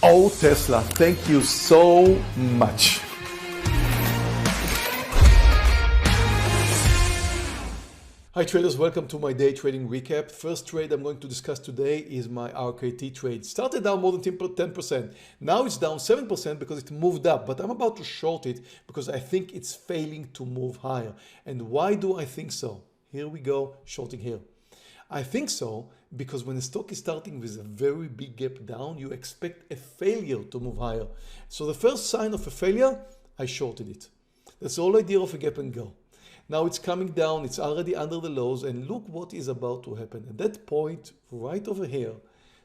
Oh, Tesla, thank you so much. Hi traders, welcome to my day trading recap. First trade I'm going to discuss today is my RKT trade. Started down more than 10%. Now it's down 7% because it moved up, but I'm about to short it because I think it's failing to move higher. And why do I think so? Here we go, shorting here. I think so because when the stock is starting with a very big gap down, you expect a failure to move higher. So the first sign of a failure, I shorted it. That's the whole idea of a gap and go. Now it's coming down, it's already under the lows, and look what is about to happen. At that point, right over here,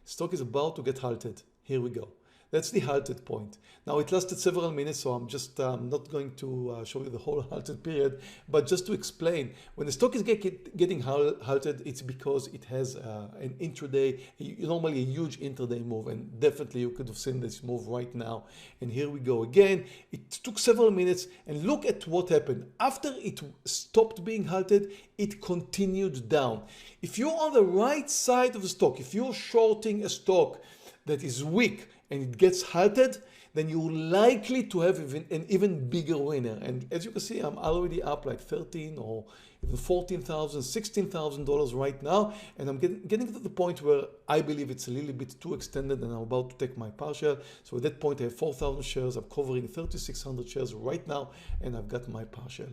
stock is about to get halted. Here we go. That's the halted point. Now it lasted several minutes, so I'm just not going to show you the whole halted period, but just to explain, when the stock is getting halted, it's because it has an intraday, normally a huge intraday move, and definitely you could have seen this move right now. And here we go again. It took several minutes, and look at what happened. After it stopped being halted, it continued down. If you're on the right side of the stock, if you're shorting a stock that is weak, and it gets halted, then you're likely to have an even bigger winner. And as you can see, I'm already up like 13 or even $14,000, $16,000 right now. And I'm getting to the point where I believe it's a little bit too extended and I'm about to take my partial. So at that point, I have 4,000 shares. I'm covering 3,600 shares right now, and I've got my partial.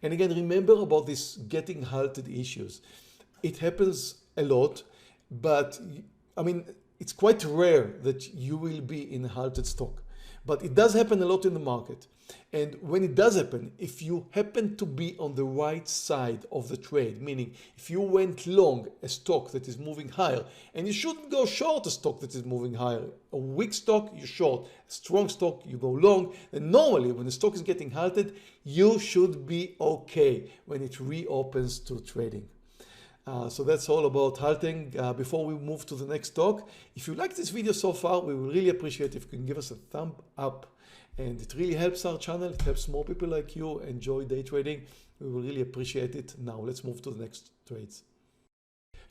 And again, remember about this getting halted issues. It happens a lot, but I mean, it's quite rare that you will be in a halted stock, but it does happen a lot in the market. And when it does happen, if you happen to be on the right side of the trade, meaning if you went long a stock that is moving higher, and you shouldn't go short a stock that is moving higher. A weak stock, you short. A strong stock, you go long. And normally when the stock is getting halted, you should be okay when it reopens to trading. So that's all about halting. Before we move to the next stock, if you like this video so far, we will really appreciate if you can give us a thumb up, and it really helps our channel. It helps more people like you enjoy day trading. We will really appreciate it. Now let's move to the next trades.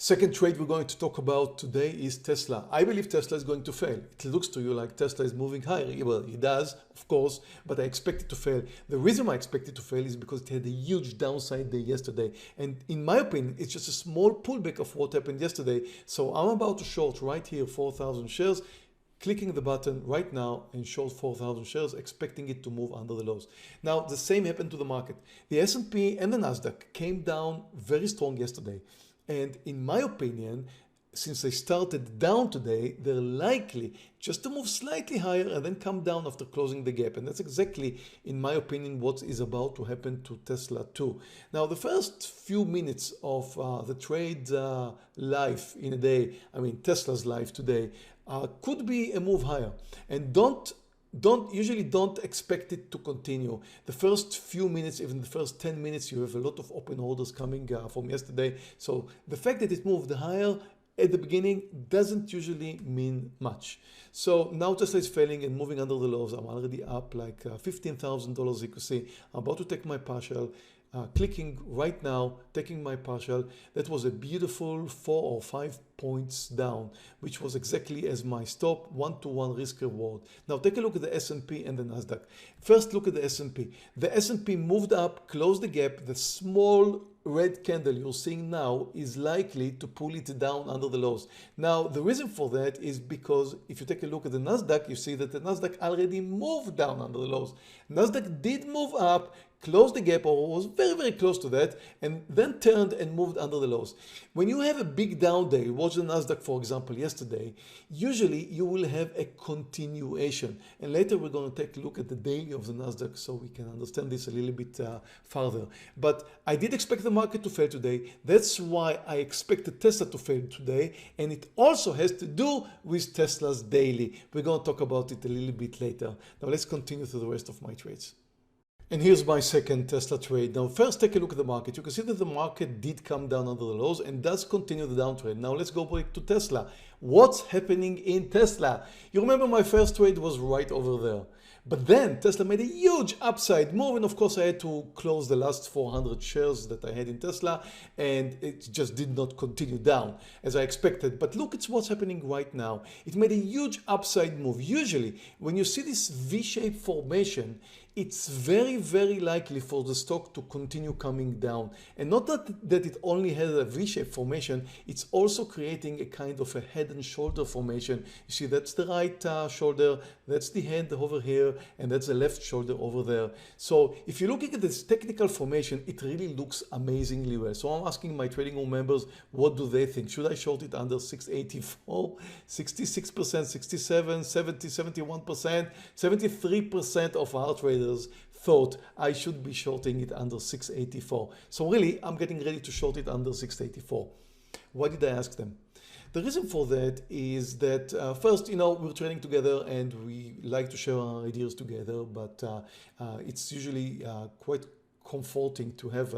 Second trade we're going to talk about today is Tesla. I believe Tesla is going to fail. It looks to you like Tesla is moving higher. Well, it does, of course, but I expect it to fail. The reason I expect it to fail is because it had a huge downside day yesterday. And in my opinion, it's just a small pullback of what happened yesterday. So I'm about to short right here 4,000 shares, clicking the button right now and short 4,000 shares, expecting it to move under the lows. Now, the same happened to the market. The S&P and the Nasdaq came down very strong yesterday. And in my opinion, since they started down today, they're likely just to move slightly higher and then come down after closing the gap. And that's exactly, in my opinion, what is about to happen to Tesla too. Now, the first few minutes of the trade life in a day, I mean Tesla's life today, could be a move higher. And usually don't expect it to continue. The first few minutes, even the first 10 minutes, you have a lot of open orders coming from yesterday. So the fact that it moved higher at the beginning doesn't usually mean much. So now Tesla is failing and moving under the lows. I'm already up like $15,000. You can see I'm about to take my partial. Clicking right now, taking my partial. That was a beautiful 4 or 5 points down, which was exactly as my stop, 1-to-1 risk reward. Now take a look at the S&P and the Nasdaq. First look at the S&P. The S&P moved up, closed the gap. The small red candle you're seeing now is likely to pull it down under the lows. Now the reason for that is because if you take a look at the Nasdaq, you see that the Nasdaq already moved down under the lows. Nasdaq did move up, closed the gap, or was very, very close to that, and then turned and moved under the lows. When you have a big down day, watch the Nasdaq for example yesterday, usually you will have a continuation. And later we're going to take a look at the daily of the Nasdaq so we can understand this a little bit further. But I did expect the market to fail today. That's why I expected Tesla to fail today, and it also has to do with Tesla's daily. We're going to talk about it a little bit later. Now let's continue to the rest of my trades. And here's my second Tesla trade. Now first take a look at the market. You can see that the market did come down under the lows and does continue the downtrend. Now let's go back to Tesla. What's happening in Tesla? You remember my first trade was right over there. But then Tesla made a huge upside move, and of course I had to close the last 400 shares that I had in Tesla, and it just did not continue down as I expected. But look at what's happening right now. It made a huge upside move. Usually when you see this V-shaped formation, it's very, very likely for the stock to continue coming down. And not that it only has a V-shaped formation, it's also creating a kind of a head and shoulder formation. You see, that's the right shoulder, that's the head over here, and that's the left shoulder over there. So if you're looking at this technical formation, it really looks amazingly well. So I'm asking my trading room members, what do they think? Should I short it under 684, 66%, 67, 70, 71%, 73% of our traders thought I should be shorting it under 684. So really, I'm getting ready to short it under 684. Why did I ask them? The reason for that is that first, we're trading together and we like to share our ideas together, but it's usually quite comforting to have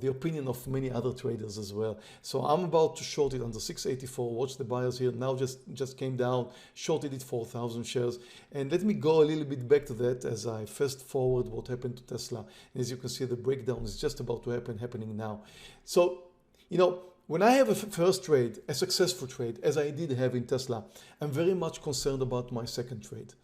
the opinion of many other traders as well. So I'm about to short it under 684. Watch the buyers here. Now just came down, shorted it 4,000 shares. And let me go a little bit back to that as I fast forward what happened to Tesla. And as you can see, the breakdown is just about to happening now. So, when I have a first trade, a successful trade, as I did have in Tesla, I'm very much concerned about my second trade.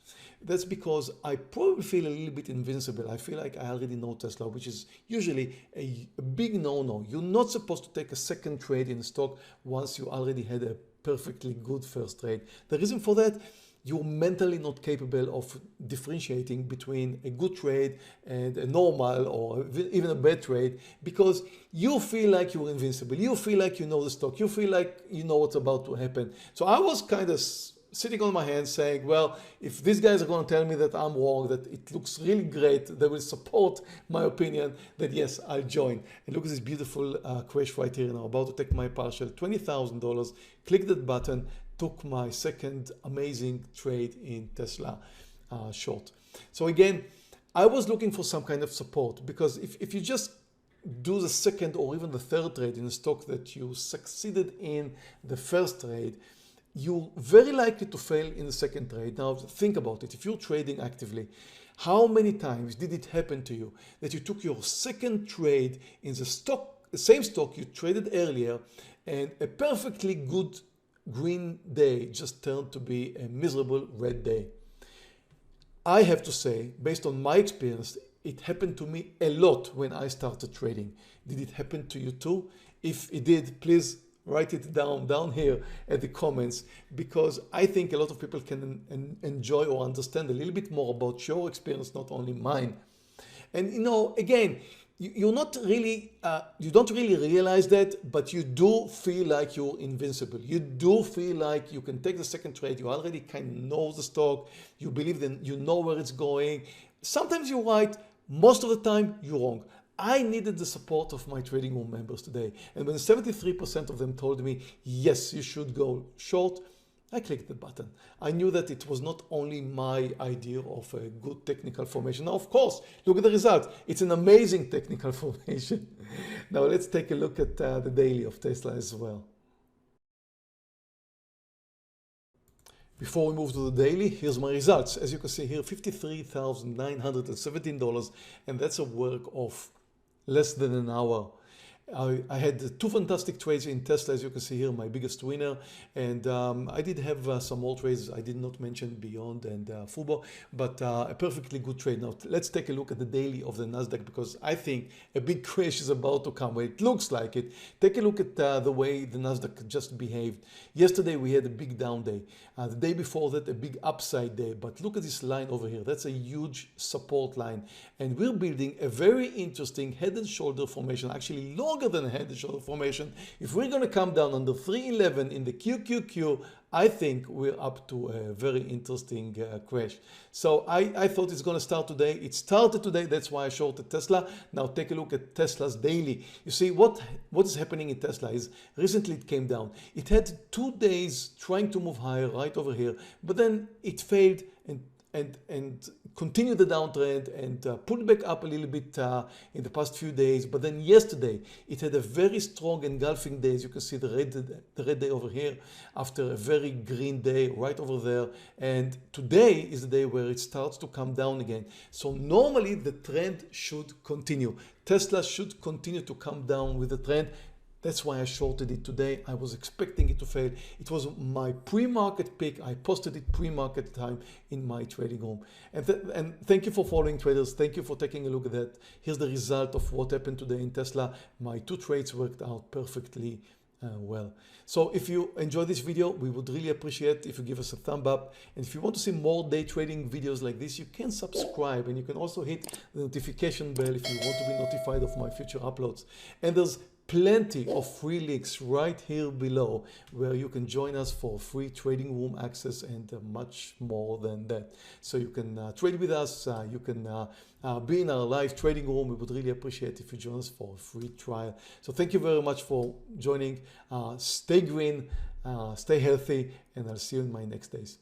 That's because I probably feel a little bit invincible. I feel like I already know Tesla, which is usually a big no-no. You're not supposed to take a second trade in a stock once you already had a perfectly good first trade. The reason for that, you're mentally not capable of differentiating between a good trade and a normal or even a bad trade, because you feel like you're invincible. You feel like you know the stock. You feel like you know what's about to happen. So I was kind of sitting on my hands saying, well, if these guys are going to tell me that I'm wrong, that it looks really great, they will support my opinion, that yes, I'll join. And look at this beautiful crash right here. Now about to take my partial, $20,000, click that button, took my second amazing trade in Tesla short. So again, I was looking for some kind of support, because if you just do the second or even the third trade in a stock that you succeeded in the first trade, you're very likely to fail in the second trade. Now think about it. If you're trading actively, how many times did it happen to you that you took your second trade in the same stock you traded earlier, and a perfectly good green day just turned to be a miserable red day? I have to say, based on my experience, it happened to me a lot when I started trading. Did it happen to you too? If it did, please write it down here at the comments, because I think a lot of people can enjoy or understand a little bit more about your experience, not only mine. And again, you don't really realize that, but you do feel like you're invincible. You do feel like you can take the second trade. You already kind of know the stock. You believe that you know where it's going. Sometimes you're right. Most of the time you're wrong. I needed the support of my trading room members today. And when 73% of them told me, yes, you should go short, I clicked the button. I knew that it was not only my idea of a good technical formation. Now, of course, look at the result. It's an amazing technical formation. Now, let's take a look at the daily of Tesla as well. Before we move to the daily, here's my results. As you can see here, $53,917, and that's a work of less than an hour. I had two fantastic trades in Tesla, as you can see here, my biggest winner. And I did have some more trades I did not mention, Beyond and Fubo, but a perfectly good trade. Now let's take a look at the daily of the Nasdaq, because I think a big crash is about to come. Well, it looks like it. Take a look at the way the Nasdaq just behaved. Yesterday we had a big down day. The day before that, a big upside day. But look at this line over here. That's a huge support line. And we're building a very interesting head and shoulder formation, actually longer than a head and shoulder formation. If we're going to come down under 311 in the QQQ, I think we're up to a very interesting crash. So I thought it's going to start today. It started today. That's why I shorted Tesla. Now take a look at Tesla's daily. You see what is happening in Tesla is recently it came down. It had 2 days trying to move higher right over here, but then it failed and continue the downtrend and pull back up a little bit in the past few days. But then yesterday, it had a very strong engulfing day. As you can see the red day over here after a very green day right over there. And today is the day where it starts to come down again. So normally the trend should continue. Tesla should continue to come down with the trend. That's why I shorted it today. I was expecting it to fail. It was my pre-market pick. I posted it pre-market time in my trading room. And thank you for following, traders. Thank you for taking a look at that. Here's the result of what happened today in Tesla. My 2 trades worked out perfectly well. So if you enjoyed this video, we would really appreciate if you give us a thumb up. And if you want to see more day trading videos like this, you can subscribe, and you can also hit the notification bell if you want to be notified of my future uploads. And there's plenty of free links right here below where you can join us for free trading room access and much more than that. So you can trade with us, you can be in our live trading room. We would really appreciate if you join us for a free trial. So thank you very much for joining. Stay green, stay healthy, and I'll see you in my next days.